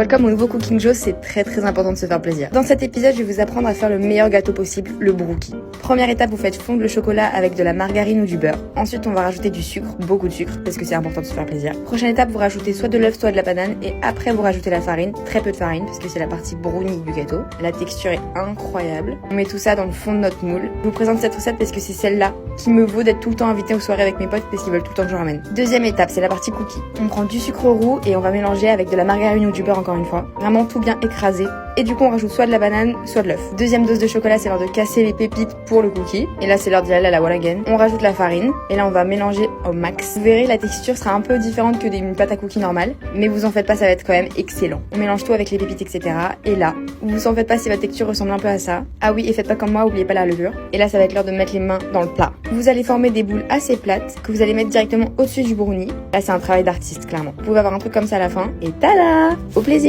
Welcome au nouveau Cooking Joe, c'est très important de se faire plaisir. Dans cet épisode, je vais vous apprendre à faire le meilleur gâteau possible, le brookie. Première étape, vous faites fondre le chocolat avec de la margarine ou du beurre. Ensuite, on va rajouter du sucre, beaucoup de sucre, parce que c'est important de se faire plaisir. Prochaine étape, vous rajoutez soit de l'œuf, soit de la banane, et après vous rajoutez la farine, très peu de farine, parce que c'est la partie brownie du gâteau. La texture est incroyable. On met tout ça dans le fond de notre moule. Je vous présente cette recette parce que c'est celle-là qui me vaut d'être tout le temps invitée aux soirées avec mes potes parce qu'ils veulent tout le temps que je ramène. Deuxième étape, c'est la partie cookie. On prend du sucre roux et on va mélanger avec de la margarine ou du beurre encore une fois. Vraiment tout bien écrasé. Et du coup, on rajoute soit de la banane, soit de l'œuf. Deuxième dose de chocolat, c'est l'heure de casser les pépites pour le cookie. Et là, c'est l'heure d'y aller à la wall again. On rajoute la farine. Et là, on va mélanger au max. Vous verrez, la texture sera un peu différente que d'une pâte à cookies normale. Mais vous en faites pas, ça va être quand même excellent. On mélange tout avec les pépites, etc. Et là, vous en faites pas si votre texture ressemble un peu à ça. Ah oui, et faites pas comme moi, oubliez pas la levure. Et là, ça va être l'heure de mettre les mains dans le plat. Vous allez former des boules assez plates que vous allez mettre directement au-dessus du brownie. Là, c'est un travail d'artiste, clairement. Vous pouvez avoir un truc comme ça à la fin. Et tada! Au plaisir!